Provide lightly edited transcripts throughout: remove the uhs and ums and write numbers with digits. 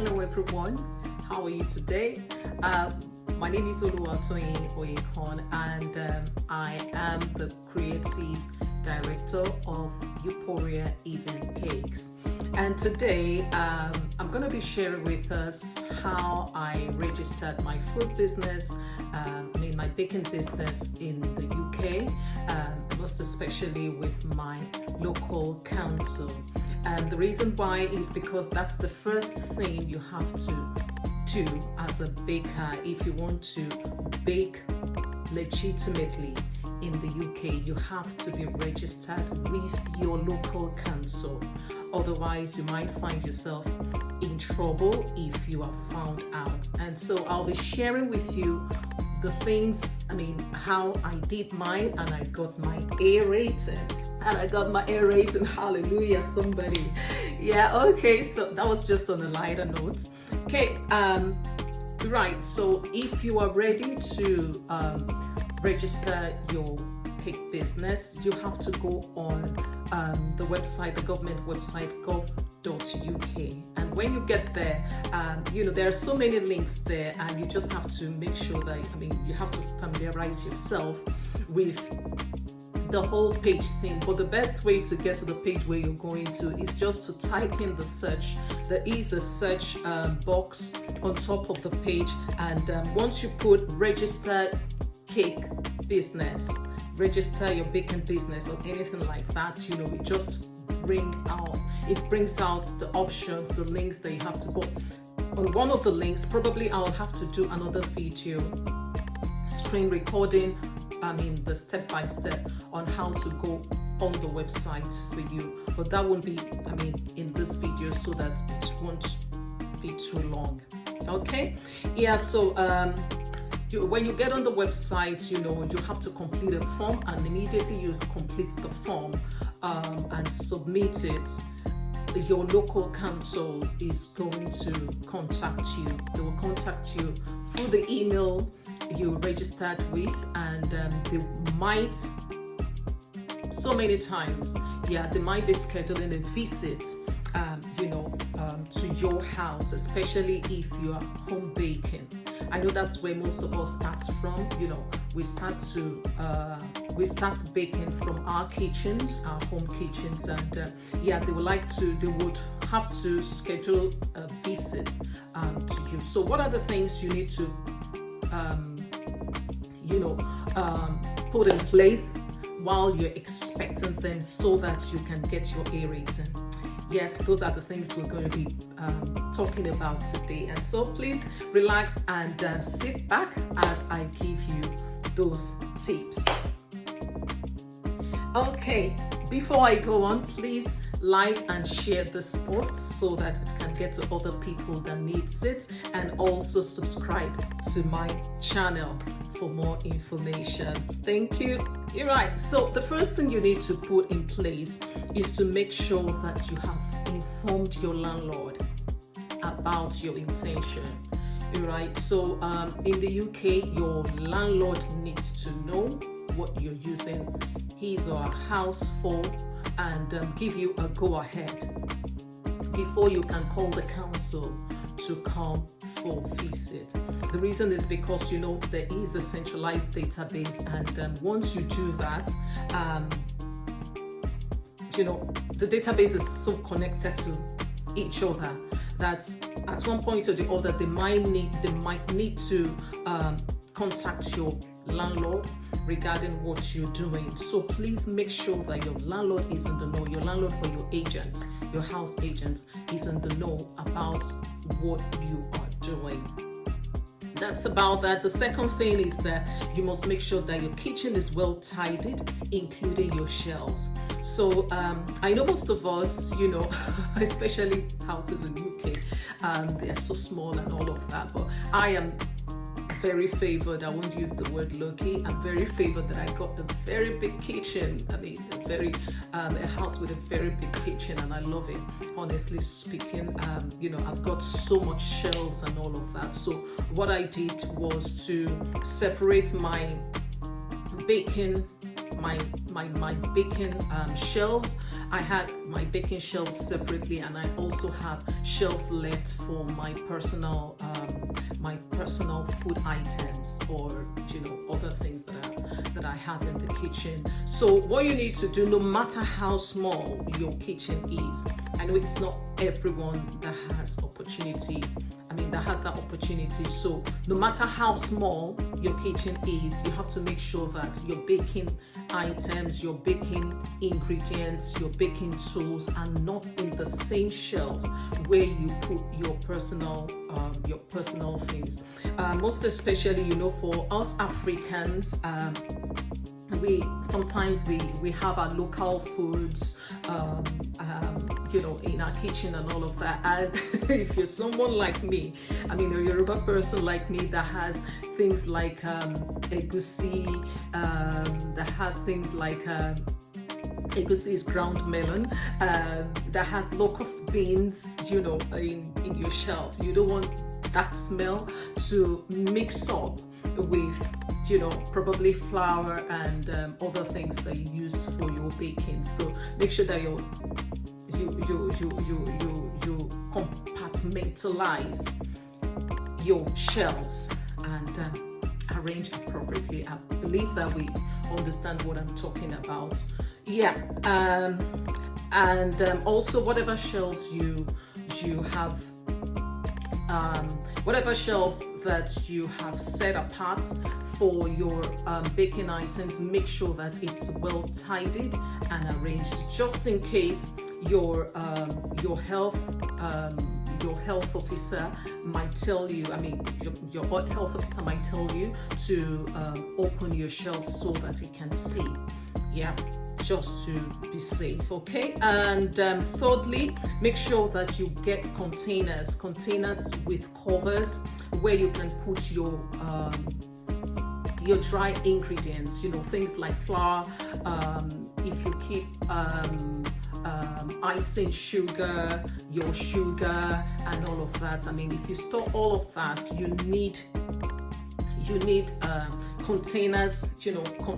Hello everyone, how are you today? My name is Oluwatoyin Oyekon and I am the creative director of Euphoria Event Cakes. And today I'm going to be sharing with us how I registered my food business, my baking business in the UK, most especially with my local council. And the reason why is because that's the first thing you have to do as a baker if you want to bake legitimately in the UK. You have to be registered with your local council. Otherwise, you might find yourself in trouble if you are found out. And so I'll be sharing with you the things, how I did mine and I got my A rating. Hallelujah, somebody. Yeah, okay, so that was just on a lighter note. Okay, right, so if you are ready to register your cake business, you have to go on the website, the government website, gov.uk. And when you get there, there are so many links there, and you just have to make sure that, you have to familiarize yourself with the whole page thing. But the best way to get to the page where you're going to is just to type in the search. There is a search box on top of the page, and once you put register cake business, register your baking business or anything like that, it just brings out the options, the links that you have to go. On one of the links, probably I'll have to do another video screen recording, the step-by-step on how to go on the website for you, but that won't be in this video, so that it won't be too long. Okay, yeah, so when you get on the website, you have to complete a form, and immediately you complete the form and submit it, your local council is going to contact you. They will contact you through the email you registered with, and they might, so many times, they might be scheduling a visit to your house, especially if you are home baking. I know that's where most of us start from. We start baking from our kitchens, our home kitchens, and they would have to schedule a visit to you. So what are the things you need to put in place while you're expecting them, so that you can get your A rating? Yes, those are the things we're going to be talking about today. And so please relax and sit back as I give you those tips. Okay, before I go on, please like and share this post so that it can get to other people that needs it, and also subscribe to my channel for more information. Thank you. You're right. So the first thing you need to put in place is to make sure that you have informed your landlord about your intention. You're right. So in the UK, your landlord needs to know what you're using his or her house for, and give you a go-ahead before you can call the council to come for visit. The reason is because there is a centralized database, and once you do that, the database is so connected to each other that at one point or the other they might need to contact your landlord regarding what you're doing. So please make sure that your landlord is in the know. Your landlord or your agent, your house agent, is in the know about what you are doing. That's about that. The second thing is that you must make sure that your kitchen is well tidied, including your shelves. So I know most of us, especially houses in UK, they are so small and all of that, but I am very favored. I won't use the word lucky. I'm very favored that I got a very big kitchen. A house with a very big kitchen, and I love it. Honestly speaking, I've got so much shelves and all of that. So what I did was to separate my baking, my baking shelves I had my baking shelves separately, and I also have shelves left for my personal food items, or other things that I have in the kitchen. So what you need to do, no matter how small your kitchen is, I know it's not everyone that has that opportunity. So no matter how small your kitchen is, you have to make sure that your baking items, your baking ingredients, your baking tools are not in the same shelves where you put your personal things. Most especially, for us Africans, we sometimes have our local foods in our kitchen and all of that. And if you're someone like me, a Yoruba person like me, that has things like egusi, that has things like egusi is ground melon, that has locust beans, in your shelf. You don't want that smell to mix up with probably flour and other things that you use for your baking. So make sure that you compartmentalize your shelves and arrange appropriately. I believe that we understand what I'm talking about. Also whatever shelves you have, whatever shelves that you have set apart for your baking items, make sure that it's well tidied and arranged, just in case your health officer might tell you, your health officer might tell you to open your shelves so that he can see. Just to be safe, okay? And thirdly, make sure that you get containers with covers where you can put your dry ingredients, things like flour, if you keep icing sugar, your sugar and all of that. If you store all of that, you need containers.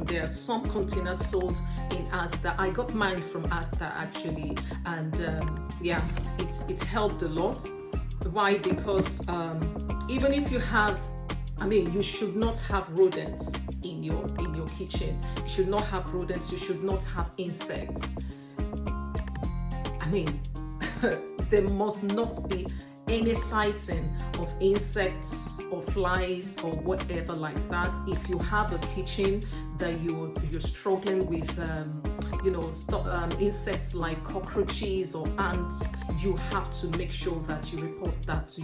There are some containers sold in Asda. I got mine from Asda actually, and it's helped a lot. Why? Because even if you have, you should not have rodents in your kitchen. You should not have rodents. You should not have insects. There must not be any sighting of insects or flies or whatever like that. If you have a kitchen that you're struggling with insects like cockroaches or ants, you have to make sure that you report that to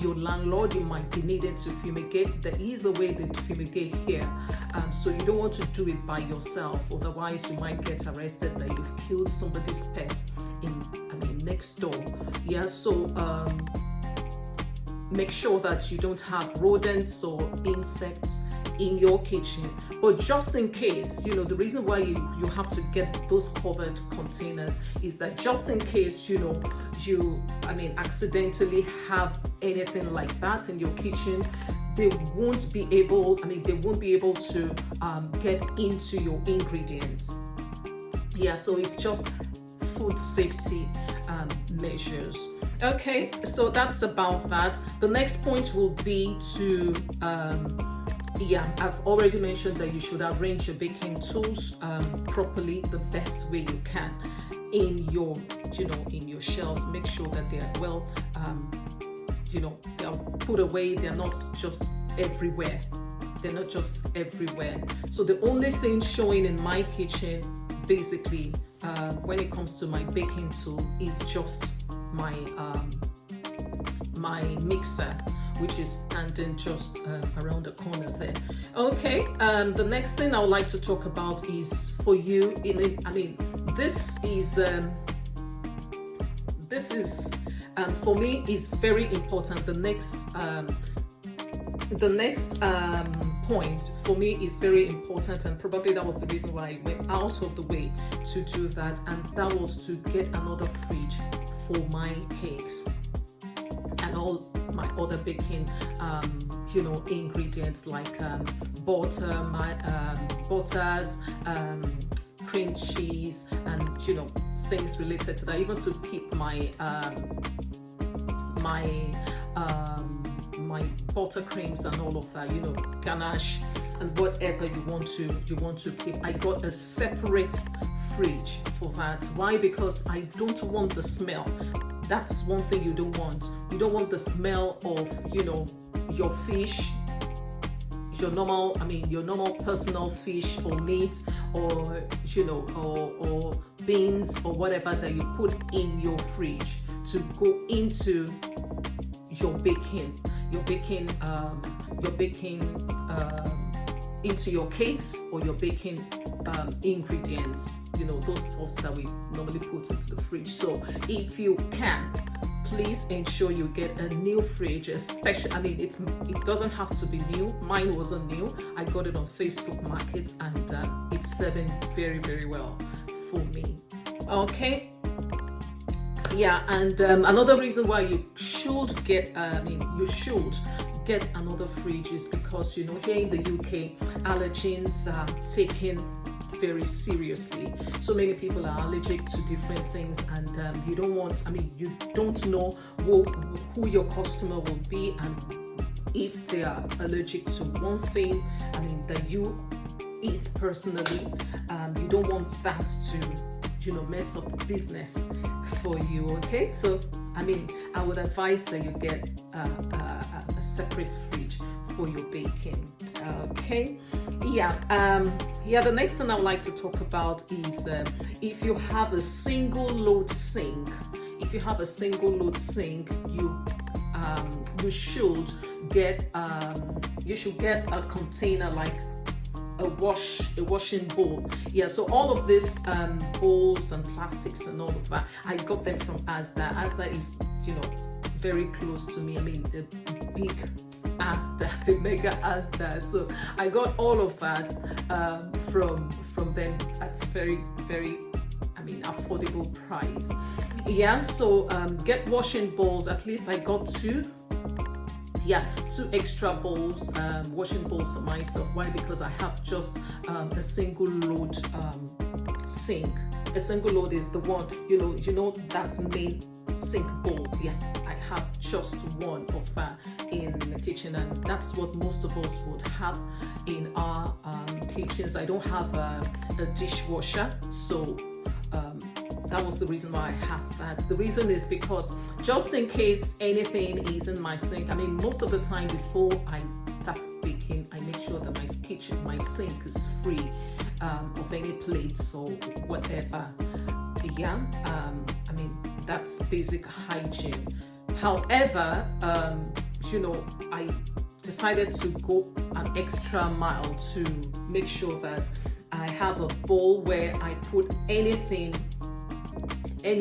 your landlord. You might be needed to fumigate. There is a way they fumigate here, so you don't want to do it by yourself, otherwise you might get arrested that you've killed somebody's pet next door. So make sure that you don't have rodents or insects in your kitchen. But just in case, the reason why you have to get those covered containers is that just in case you accidentally have anything like that in your kitchen, they won't be able to get into your ingredients. So it's just food safety measures. Okay, so that's about that. The next point will be to I've already mentioned that you should arrange your baking tools properly, the best way you can in your shelves. Make sure that they are well they are put away. They're not just everywhere. So the only thing showing in my kitchen basically when it comes to my baking tool is just my mixer, which is standing just around the corner there. Okay, the next thing I would like to talk about is for you. This is for me is very important. The next point for me is very important, and probably that was the reason why I went out of the way to do that, and that was to get another fridge for my cakes and all my other baking ingredients like butters, cream cheese and things related to that, even to keep my my buttercreams and all of that, ganache and whatever you want to keep. I got a separate fridge for that. Why? Because I don't want the smell. That's one thing you don't want. You don't want the smell of your fish, your normal personal fish or meat, or or beans or whatever that you put in your fridge to go into your baking into your cakes or your baking ingredients, those stuffs that we normally put into the fridge. So if you can, please ensure you get a new fridge, especially, it doesn't have to be new. Mine wasn't new. I got it on Facebook Market, and it's serving very, very well for me. Okay. Yeah, and another reason why you should get another fridge is because here in the UK, allergens are taken very seriously. So many people are allergic to different things, and you don't know who your customer will be, and if they are allergic to one thing that you eat personally, you don't want that to mess up business for you. Okay, so I would advise that you get a separate fridge for your baking. Okay, the next thing I would like to talk about is if you have a single load sink. If you have a single load sink, you should get a container like a washing bowl. So all of these bowls and plastics and all of that, I got them from Asda. Asda is very close to me. A big Asda, a mega Asda. So I got all of that from them at a very, very affordable price. So get washing bowls. At least I got two extra bowls, washing bowls for myself. Why? Because I have just a single load sink. A single load is the one, that main sink bowl. I have just one of that in the kitchen, and that's what most of us would have in our kitchens. I don't have a dishwasher, so that was the reason why I have that. The reason is because just in case anything is in my sink, most of the time before I start baking, I make sure that my sink is free of any plates or whatever. That's basic hygiene. However, I decided to go an extra mile to make sure that I have a bowl where I put any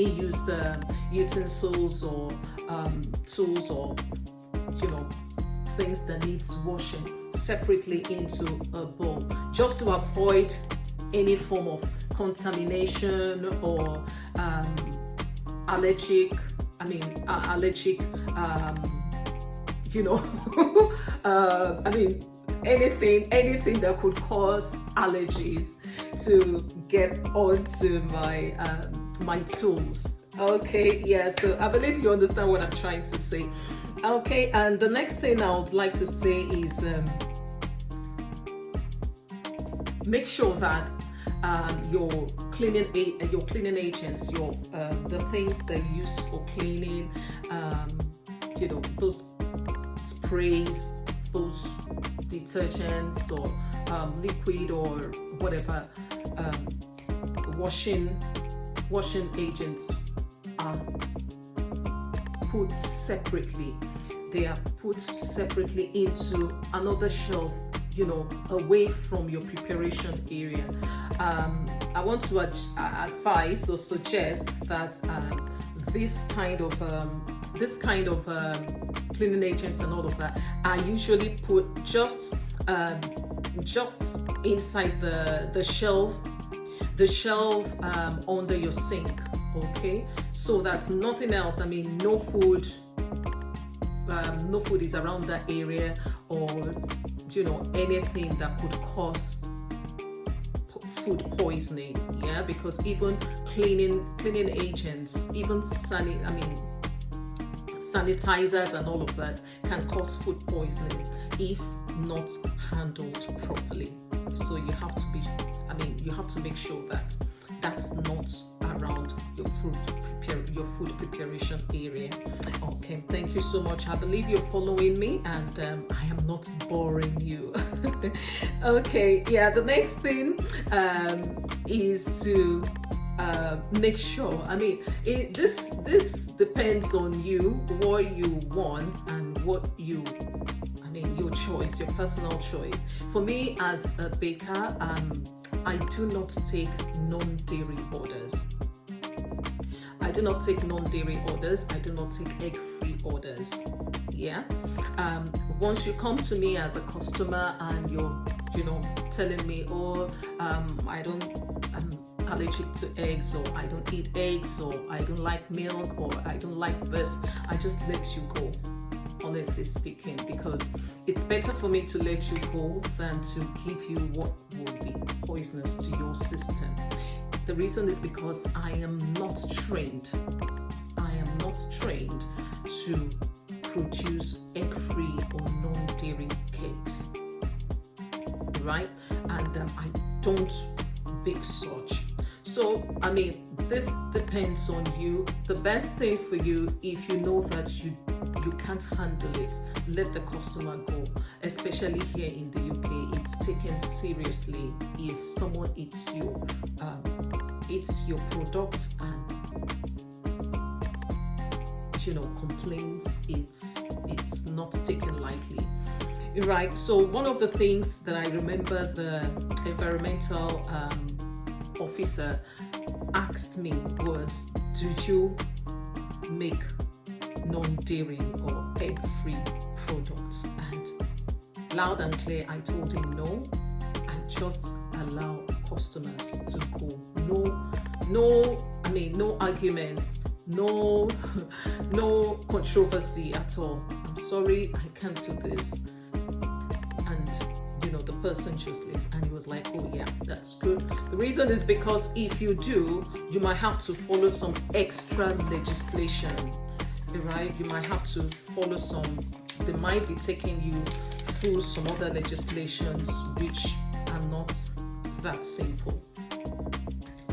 used utensils or tools or things that needs washing separately into a bowl, just to avoid any form of contamination or allergic anything that could cause allergies to get onto my tools. Okay, so I believe you understand what I'm trying to say. Okay, and the next thing I would like to say is make sure that your cleaning agents, the things that you use for cleaning, those sprays, those detergents or liquid or whatever, washing agents are put separately. They are put separately into another shelf, away from your preparation area. I want to advise or suggest that this kind of cleaning agents and all of that are usually put just inside the shelf under your sink. Okay, so that nothing else, no food is around that area, or anything that could cause food poisoning. Yeah, because even cleaning agents, even sanitizers and all of that can cause food poisoning if not handled properly. So you have to make sure that that's not around your food preparation area. Okay, thank you so much. I believe you're following me, and I am not boring you. Okay, yeah, the next thing is to make sure, this depends on you, what you want and what your choice, your personal choice. For me as a baker, I do not take non-dairy orders. I do not take egg-free orders. Yeah. Once you come to me as a customer and you're, telling me, I'm allergic to eggs, or I don't eat eggs, or I don't like milk, or I don't like this, I just let you go, honestly speaking, because it's better for me to let you go than to give you what will be poisonous to your system. The reason is because I am not trained to produce egg-free or non-dairy cakes, right? And I don't bake such. So, this depends on you. The best thing for you, if you know that you can't handle it, let the customer go. Especially here in the UK, it's taken seriously if someone eats your product and complains. It's not taken lightly, right? So one of the things that I remember the environmental officer asked me was, do you make non-dairy or egg-free products? And loud and clear I told him no, and just allow customers to go. No arguments, no controversy at all. I'm sorry, I can't do this. And the person just lives, and he was like, oh yeah, that's good. The reason is because if you do, you might have to follow some extra legislation, right? You might have to follow they might be taking you through some other legislations which are not that simple.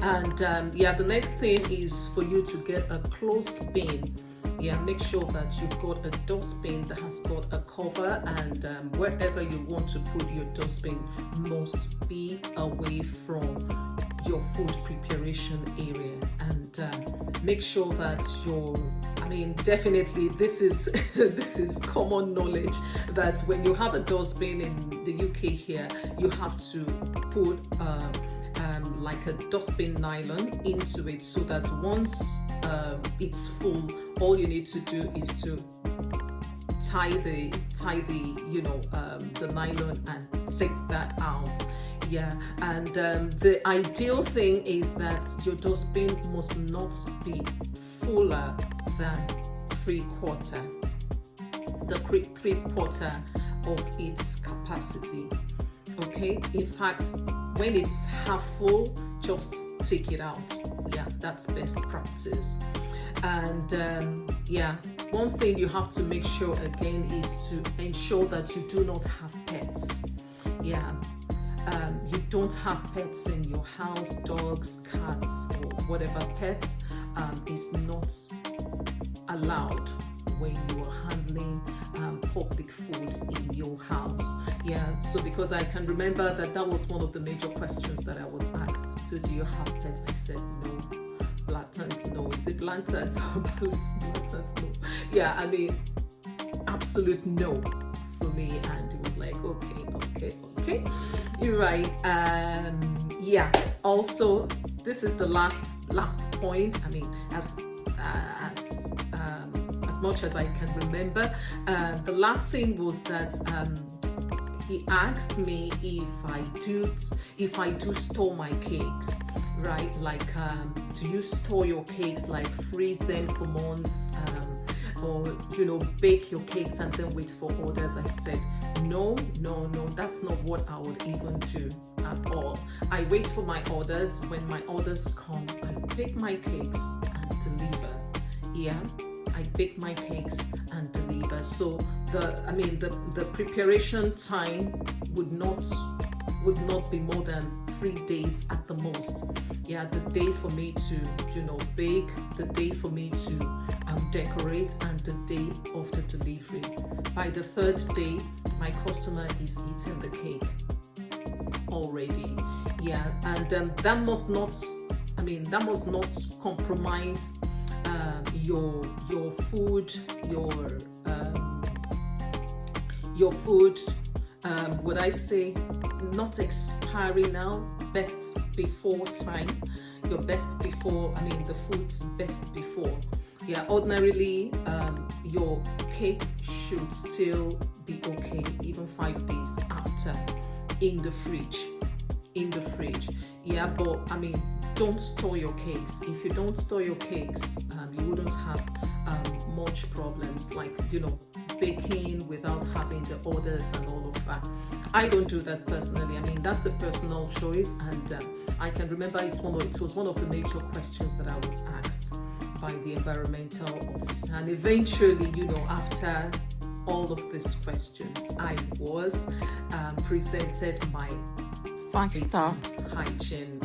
And the next thing is for you to get a closed bin. Make sure that you've got a dustbin that has got a cover, and wherever you want to put your dustbin must be away from your food preparation area. And make sure that definitely this is common knowledge that when you have a dustbin in the UK here, you have to put like a dustbin nylon into it, so that once it's full, all you need to do is to tie the nylon and take that out. And the ideal thing is that your dustbin must not be fuller than three-quarter of its capacity. Okay, in fact, when it's half full, just take it out. That's best practice. And one thing you have to make sure again is to ensure that you do not have pets. You don't have pets in your house, dogs, cats, or whatever pets is not allowed when you are handling public food in your house. So because I can remember that was one of the major questions that I was asked. So do you have pets? I said no. Blatant no. Is it blatant or blatant no? Absolute no for me. And it was like, okay, you're right. Also, this is the last point. As much as I can remember, the last thing was that he asked me if I do store my cakes, right? Like, do you store your cakes, like freeze them for months, or bake your cakes and then wait for orders? I said No, that's not what I would even do at all. I wait for my orders. When my orders come, I bake my cakes and deliver. Yeah, I bake my cakes and deliver. So the preparation time would not be more than 3 days at the most. Yeah, the day for me to bake, the day for me to decorate, and the day of the delivery. By the 3rd day, my customer is eating the cake already. Yeah, and that must not compromise your food, would I say, not expiring now, best before time. Your best before, the food's best before. Yeah, ordinarily your cake should still be okay even 5 days after in the fridge. Yeah, but don't store your cakes. If you don't store your cakes, you wouldn't have much problems, like baking without having the orders and all of that. I don't do that personally. That's a personal choice, and I can remember it was one of the major questions that I was asked by the environmental officer, and eventually, after all of these questions, I was presented my 5-star hygiene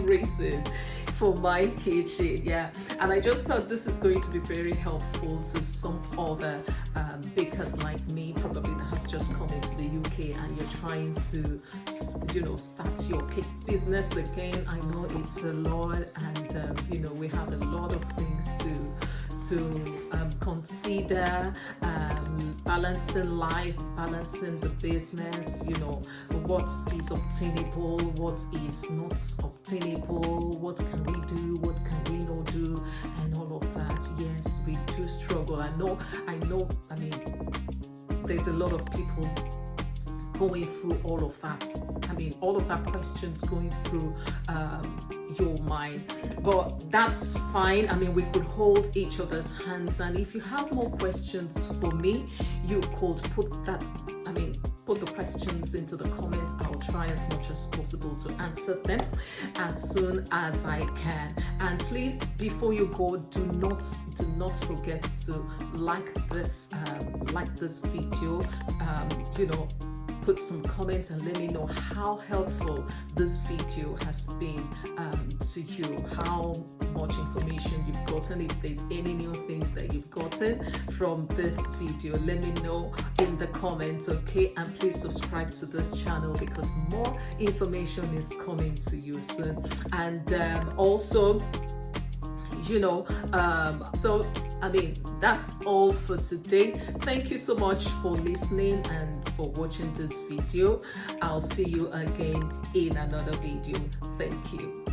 rating for my kitchen. Yeah, and I just thought this is going to be very helpful to some other bakers like me, probably that has just come into the UK and you're trying to start your cake business again. I know it's a lot, and we have a lot of things to consider, balancing life, balancing the business, what is obtainable, what is not obtainable, what can we do, what can we not do, and all of that. Yes, we do struggle. I know, there's a lot of people going through all of that. All of that questions going through your mind, but that's fine. We could hold each other's hands, and if you have more questions for me, you could put the questions into the comments. I'll try as much as possible to answer them as soon as I can. And please, before you go, do not forget to like this video. Put some comments and let me know how helpful this video has been to you, how much information you've gotten. If there's any new thing that you've gotten from this video, let me know in the comments, okay? And please subscribe to this channel because more information is coming to you soon. And also, that's all for today. Thank you so much for listening and for watching this video. I'll see you again in another video. Thank you.